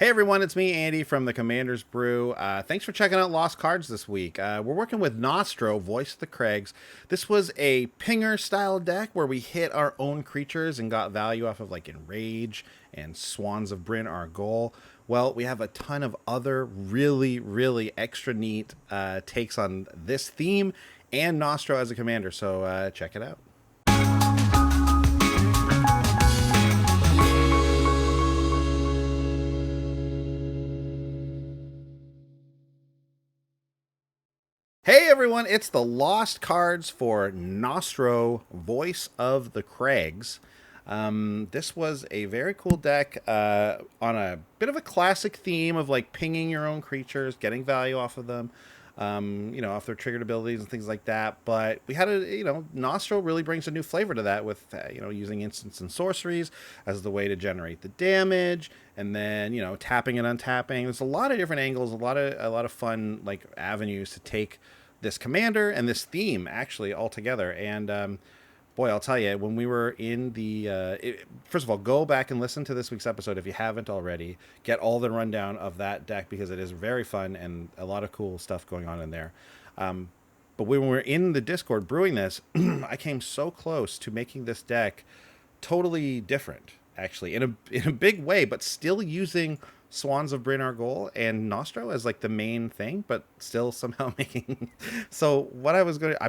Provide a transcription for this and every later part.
Hey everyone, it's me, Andy from the Commander's Brew. Thanks for checking out Lost Cards this week. We're working with Nostro, voice of the Crags. This was a pinger style deck where we hit our own creatures and got value off of like Enrage and Swans of Bryn Argoll. Well, we have a ton of other really extra neat takes on this theme and Nostro as a commander, so check it out. Hey everyone, it's the Lost Cards for Nostro, Voice of the Crags. This was a very cool deck on a bit of a classic theme of like pinging your own creatures, getting value off of them, off their triggered abilities and things like that. But we had Nostro really brings a new flavor to that with, using instants and sorceries as the way to generate the damage, and then, tapping and untapping. There's a lot of different angles, a lot of fun like avenues to take this commander and this theme actually all together. And boy, I'll tell you, when we were in first of all, go back and listen to this week's episode if you haven't already. Get all the rundown of that deck because it is very fun and a lot of cool stuff going on in there. But when we were in the Discord brewing this, I came so close to making this deck totally different, actually, in a big way, but still using Swans of Bryn Argoll and Nostro as like the main thing, but still somehow making. So what I'm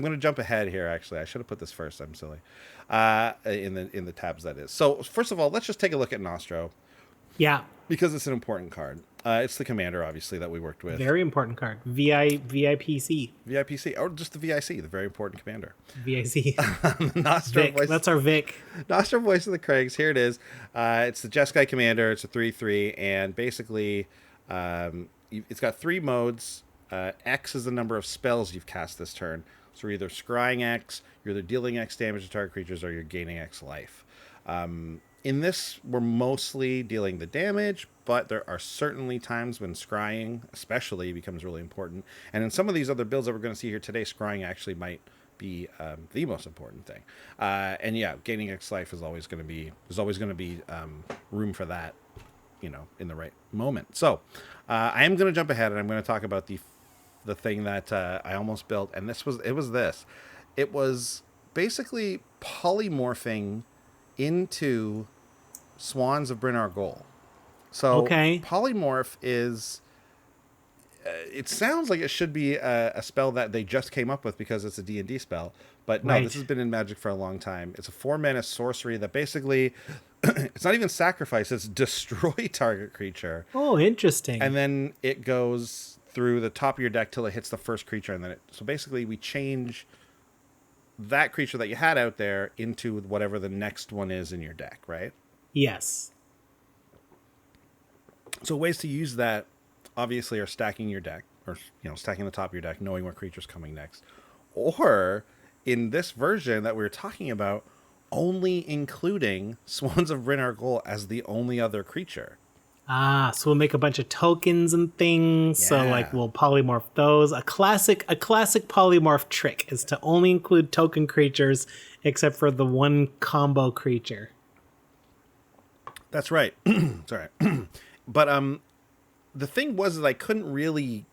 going to jump ahead here. Actually, I should have put this first. I'm silly. In the tabs, that is. So first of all, let's just take a look at Nostro. Yeah. Because it's an important card. It's the commander, obviously, that we worked with. Very important card. VIPC. VIPC, or just the VIC, the very important commander. VIC. Nostro Vic. voice. That's our Vic. Nostro, voice of the Crags. Here it is. It's the Jeskai commander. It's a 3/3, and basically, it's got 3 modes. X is the number of spells you've cast this turn. So you're either scrying X, you're either dealing X damage to target creatures, or you're gaining X life. In this, we're mostly dealing the damage, but there are certainly times when scrying, especially, becomes really important. And in some of these other builds that we're going to see here today, scrying actually might be the most important thing. And yeah, gaining X life is always going to be room for that, in the right moment. So I am going to jump ahead and I'm going to talk about the thing that I almost built, and it was basically polymorphing into Swans of Bryn Argoll. So okay. Polymorph is, it sounds like it should be a spell that they just came up with because it's a D&D spell, but no, This has been in Magic for a long time. It's a 4-mana sorcery that basically, it's not even sacrifice, it's destroy target creature. Oh, interesting. And then it goes through the top of your deck till it hits the first creature, and then so basically we change that creature that you had out there into whatever the next one is in your deck, right? Yes. So ways to use that obviously are stacking your deck, or stacking the top of your deck, knowing what creature's coming next. Or in this version that we were talking about, only including Swans of Bryn Argoll as the only other creature. So we'll make a bunch of tokens and things. Yeah. So like we'll polymorph those. A classic polymorph trick is to only include token creatures except for the one combo creature. That's right. Sorry. But the thing was that I couldn't really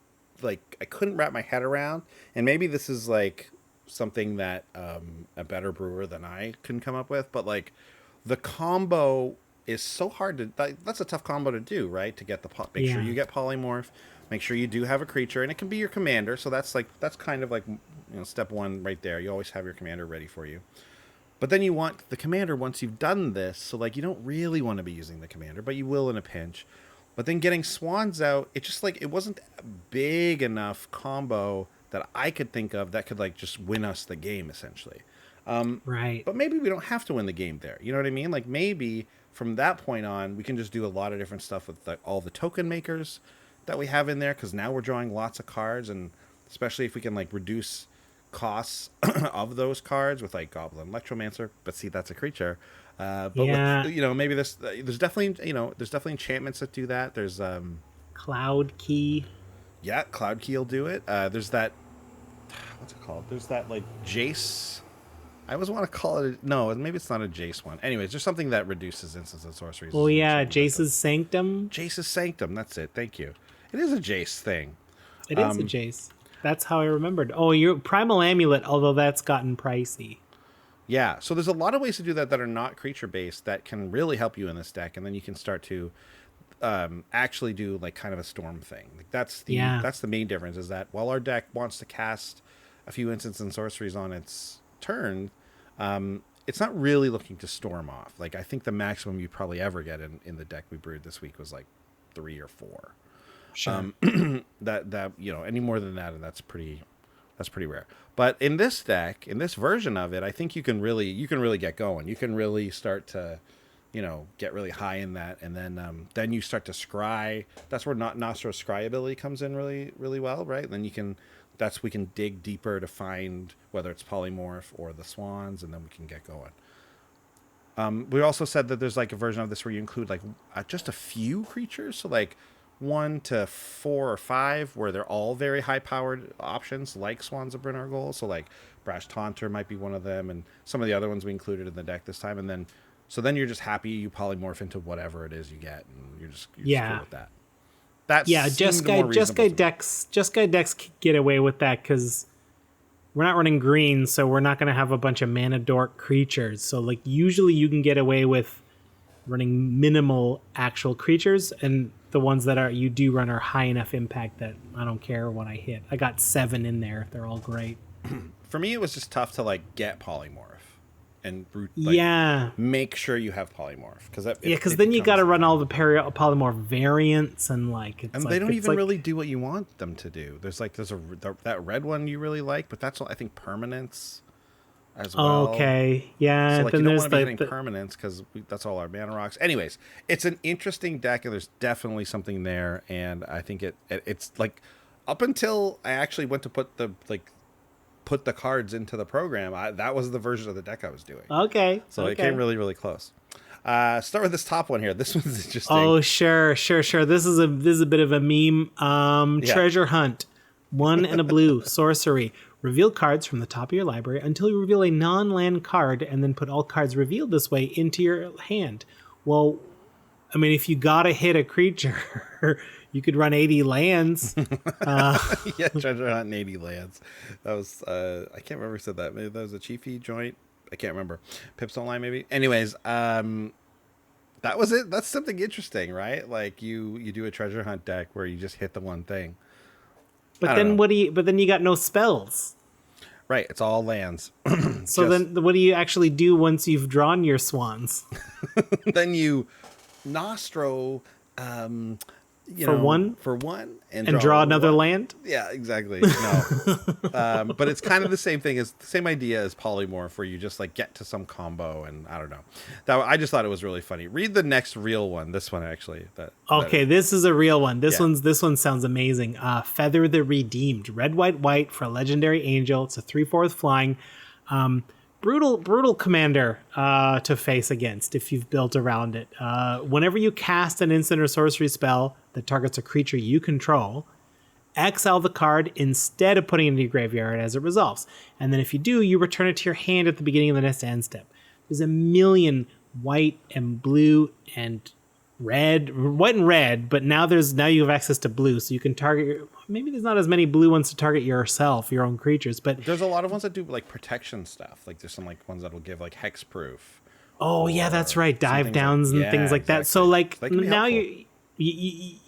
I couldn't wrap my head around, and maybe this is like something that a better brewer than I can come up with, but like the combo is so hard to, that's a tough combo to do, right? To get make sure you get polymorph, make sure you do have a creature, and it can be your commander. So that's kind of like, step 1 right there. You always have your commander ready for you. But then you want the commander once you've done this. So like, you don't really want to be using the commander, but you will in a pinch. But then getting swans out, it just it wasn't a big enough combo that I could think of that could just win us the game essentially. Right. But maybe we don't have to win the game there. You know what I mean? Like maybe from that point on, we can just do a lot of different stuff with all the token makers that we have in there, because now we're drawing lots of cards, and especially if we can reduce costs of those cards with Goblin Electromancer. But see, that's a creature. But with, maybe there's definitely enchantments that do that. There's Cloud Key. Yeah, Cloud Key will do it. There's that, what's it called? There's that Jace I always want to call it no, maybe it's not a Jace one. Anyways, there's something that reduces instants and sorceries. Oh yeah, Something that Jace's Sanctum. Jace's Sanctum. That's it. Thank you. It is a Jace thing. It is a Jace. That's how I remembered. Oh, your Primal Amulet, although that's gotten pricey. Yeah. So there's a lot of ways to do that are not creature based that can really help you in this deck, and then you can start to actually do like kind of a storm thing. Like that's the main difference. Is that while our deck wants to cast a few instants and sorceries on its turn, it's not really looking to storm off. Like I think the maximum you probably ever get in the deck we brewed this week was like 3 or 4. Sure. That any more than that, and that's pretty rare. But in this deck, in this version of it, I think you can really get going. You can really start to, get really high in that, and then you start to scry. That's where Nostro's scry ability comes in really, really well, right? And then we can dig deeper to find whether it's Polymorph or the Swans, and then we can get going. We also said that there's like a version of this where you include like just a few creatures, so like 1 to 4 or 5, where they're all very high-powered options, like Swans of Bryn Argoll. So like Brash Taunter might be one of them, and some of the other ones we included in the deck this time. And then you're just happy you polymorph into whatever it is you get, and you're just cool with that. Jeskai decks get away with that because we're not running green, so we're not going to have a bunch of mana dork creatures. So like usually you can get away with running minimal actual creatures, and the ones that you do run are high enough impact that I don't care what I hit. I got 7 in there. They're all great. For me, it was just tough to like get polymorph and make sure you have polymorph because then you got to run all the polymorph variants and they don't even really do what you want them to do. There's that red one you really like, but that's I think permanence as well. Okay, yeah. So like, then you don't want to be getting permanence because that's all our mana rocks. Anyways, it's an interesting deck, and there's definitely something there. And I think it's like up until I actually went to put the cards into the program, that was the version of the deck I was doing. Okay, so it came really, really close. Start with this top one here. This one's interesting. Oh, sure. This is a bit of a meme. Treasure Hunt, 1 and a blue sorcery. Reveal cards from the top of your library until you reveal a non-land card, and then put all cards revealed this way into your hand. Well, I mean, if you gotta hit a creature, you could run 80 lands. Yeah, Treasure Hunt and 80 lands. That was I can't remember who said that. Maybe that was a Chiefy joint. I can't remember. Pips Don't Lie, maybe. Anyways, that was it. That's something interesting, right? Like you do a Treasure Hunt deck where you just hit the one thing. But then you got no spells. Right, it's all lands. So then what do you actually do once you've drawn your swans? Then you Nostro for one and draw another land. Yeah, exactly. No, but it's kind of the same thing, as the same idea as polymorph, where you just like get to some combo, and I don't know. I just thought it was really funny. Read the next real one. This one actually. This is a real one. This one sounds amazing. Feather the Redeemed, red, white for a legendary angel. It's a 3/4 flying. Brutal commander to face against if you've built around it. Whenever you cast an instant or sorcery spell that targets a creature you control, exile the card instead of putting it into your graveyard as it resolves. And then if you do, you return it to your hand at the beginning of the next end step. There's a million white and blue and white and red, but now you have access to blue, so you can target maybe there's not as many blue ones to target yourself, your own creatures, but there's a lot of ones that do like protection stuff. Like there's some like ones that will give like hexproof. Oh yeah, that's right. Dive downs and things like that. So like now you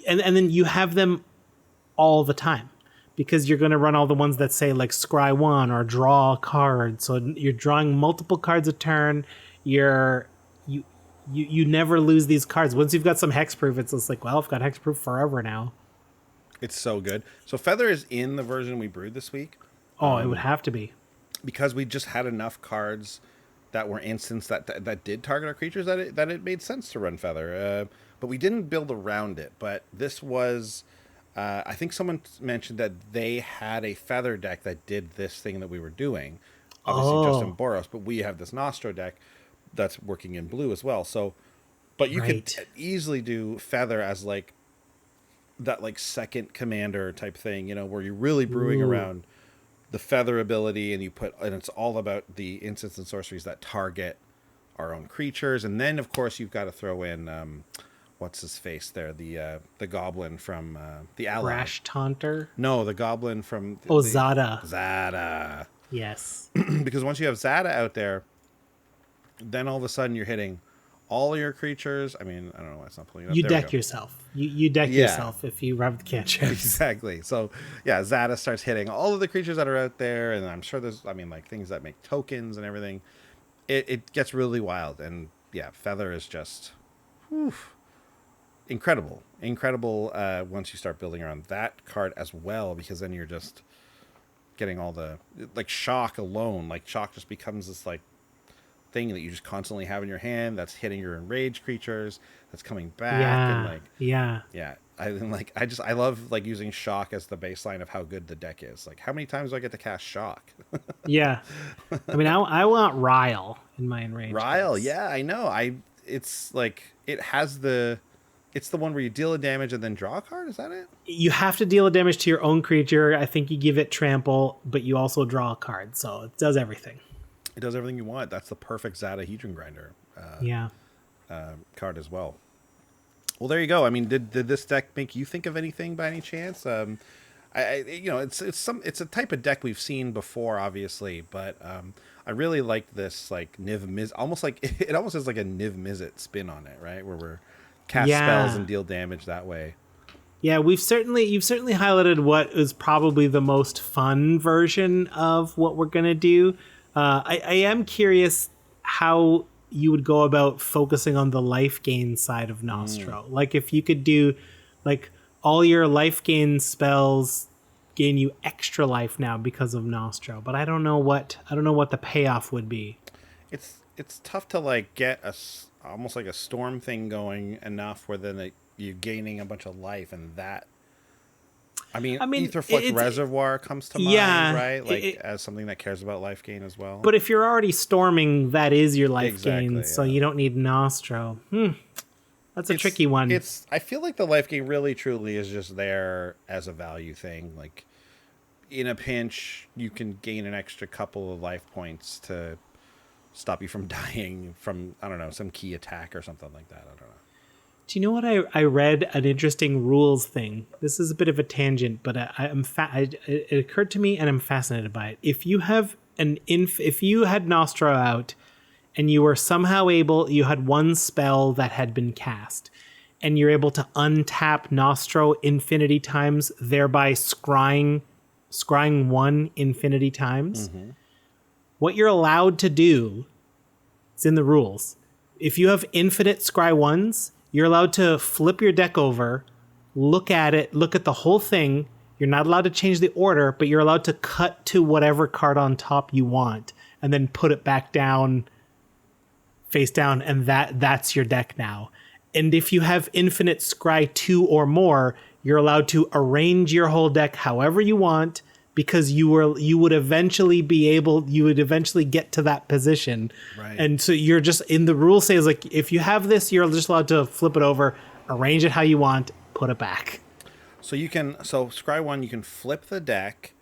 and then you have them all the time, because you're going to run all the ones that say like scry 1 or draw a card. So you're drawing multiple cards a turn. You never lose these cards. Once you've got some hexproof, it's just like, well, I've got hexproof forever now. It's so good. So Feather is in the version we brewed this week. Oh, it would have to be. Because we just had enough cards that were instants that did target our creatures that it made sense to run Feather. But we didn't build around it. But this was... I think someone mentioned that they had a Feather deck that did this thing that we were doing. Obviously just in Boros. But we have this Nostro deck that's working in blue as well. So, but you could easily do Feather as like that, like second commander type thing, where you're really brewing around the feather ability, and it's all about the instants and sorceries that target our own creatures, and then of course you've got to throw in what's his face there, the goblin from the ally. Brash Taunter? No, the goblin from Zada. Zada. Yes. Because once you have Zada out there, then all of a sudden you're hitting all your creatures. I mean, I don't know why it's not pulling it up. You there deck yourself. You deck yourself if you rub the cantrips. Exactly. So yeah, Zada starts hitting all of the creatures that are out there, and I'm sure there's, I mean, like things that make tokens and everything. It gets really wild, and yeah, Feather is just incredible. Once you start building around that card as well, because then you're just getting all the, like, Shock alone. Like, Shock just becomes this like thing that you just constantly have in your hand that's hitting your enraged creatures, that's coming back. Yeah. And like, yeah. I love like using Shock as the baseline of how good the deck is. Like, how many times do I get to cast Shock? Yeah. I mean, I want Ryle in my enraged. Ryle, decks. yeah, I know. It's like, it's the one where you deal a damage and then draw a card. Is that it? You have to deal a damage to your own creature. I think you give it trample, but you also draw a card, so it does everything. It does everything you want. That's the perfect Zada Hedron Grinder card as well. Well, there you go. I mean, did this deck make you think of anything by any chance? It's a type of deck we've seen before, obviously, but I really like this, like, Niv Mizzet, almost like it almost has like a Niv Mizzet spin on it, right? Where we're cast spells and deal damage that way. Yeah, you've certainly highlighted what is probably the most fun version of what we're gonna do. I am curious how you would go about focusing on the life gain side of Nostro. Like, if you could do, like, all your life gain spells gain you extra life now because of Nostro, but I don't know what the payoff would be. It's tough to, like, get almost like a storm thing going enough where then you're gaining a bunch of life, and that. I mean Etherflux Reservoir comes to mind, right? Like, as something that cares about life gain as well. But if you're already storming, that is your life gain, so you don't need Nostro. That's a tricky one. I feel like the life gain really truly is just there as a value thing. Like, in a pinch, you can gain an extra couple of life points to stop you from dying from, I don't know, some key attack or something like that. I don't know. Do you know what I read? An interesting rules thing. This is a bit of a tangent, but it occurred to me, and I'm fascinated by it. If you have if you had Nostro out, and you were somehow you had one spell that had been cast, and you're able to untap Nostro infinity times, thereby scrying one infinity times. Mm-hmm. What you're allowed to do, it's in the rules. If you have infinite scry ones, you're allowed to flip your deck over, look at the whole thing. You're not allowed to change the order, but you're allowed to cut to whatever card on top you want, and then put it back down, face down, and that's your deck now. And if you have infinite scry 2 or more, you're allowed to arrange your whole deck however you want, because you would eventually get to that position. Right. And so you're just, in the rule says, like, if you have this, you're just allowed to flip it over, arrange it how you want, put it back. So scry 1, you can flip the deck,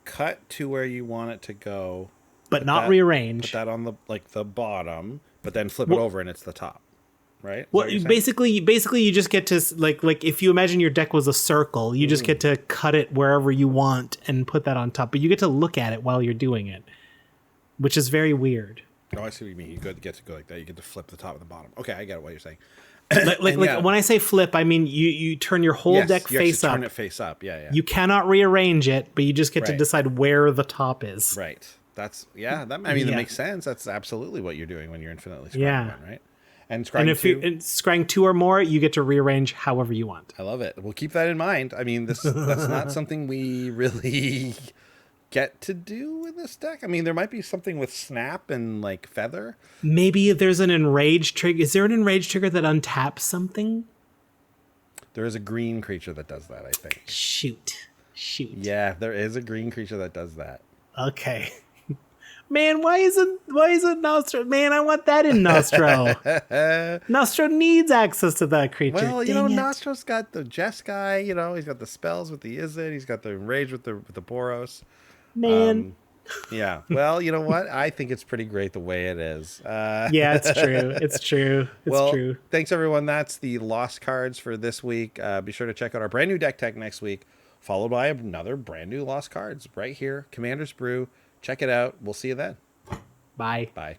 cut to where you want it to go, but not rearrange. Put that on the bottom, but then flip it over and it's the top. Right? Well, basically you just get to, like if you imagine your deck was a circle, you just get to cut it wherever you want and put that on top. But you get to look at it while you're doing it, which is very weird. Oh, I see what you mean. You get to go like that. You get to flip the top and the bottom. Okay, I get what you're saying. Like when I say flip, I mean you turn your whole deck face up. Turn it face up. Yeah. You cannot rearrange it, but you just get to decide where the top is. Right. That makes sense. That's absolutely what you're doing when you're infinitely scrying one, right? And if you're scrying 2 or more, you get to rearrange however you want. I love it. We'll keep that in mind. I mean, that's not something we really get to do in this deck. I mean, there might be something with Snap and, like, Feather. Maybe there's an enraged trigger. Is there an enraged trigger that untaps something? There is a green creature that does that, I think. Shoot. Yeah, there is a green creature that does that. Okay. Man, why isn't Nostro? Man, I want that in Nostro. Nostro needs access to that creature. Well, Nostro's got the Jeskai, he's got the spells with the Izzet, he's got the Enrage with the Boros. Man. Yeah. Well, you know what? I think it's pretty great the way it is. Yeah, it's true. It's true. It's Well, true. thanks everyone. That's the Lost Cards for this week. Be sure to check out our brand new deck tech next week, followed by another brand new Lost Cards right here, Commander's Brew. Check it out. We'll see you then. Bye. Bye.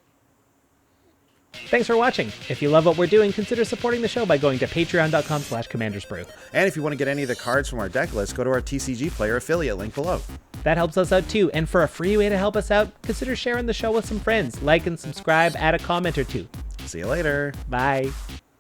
Thanks for watching. If you love what we're doing, consider supporting the show by going to patreon.com/commandersbrew. And if you want to get any of the cards from our deck list, go to our TCG Player affiliate link below. That helps us out too, and for a free way to help us out, consider sharing the show with some friends. Like and subscribe, add a comment or two. See you later. Bye.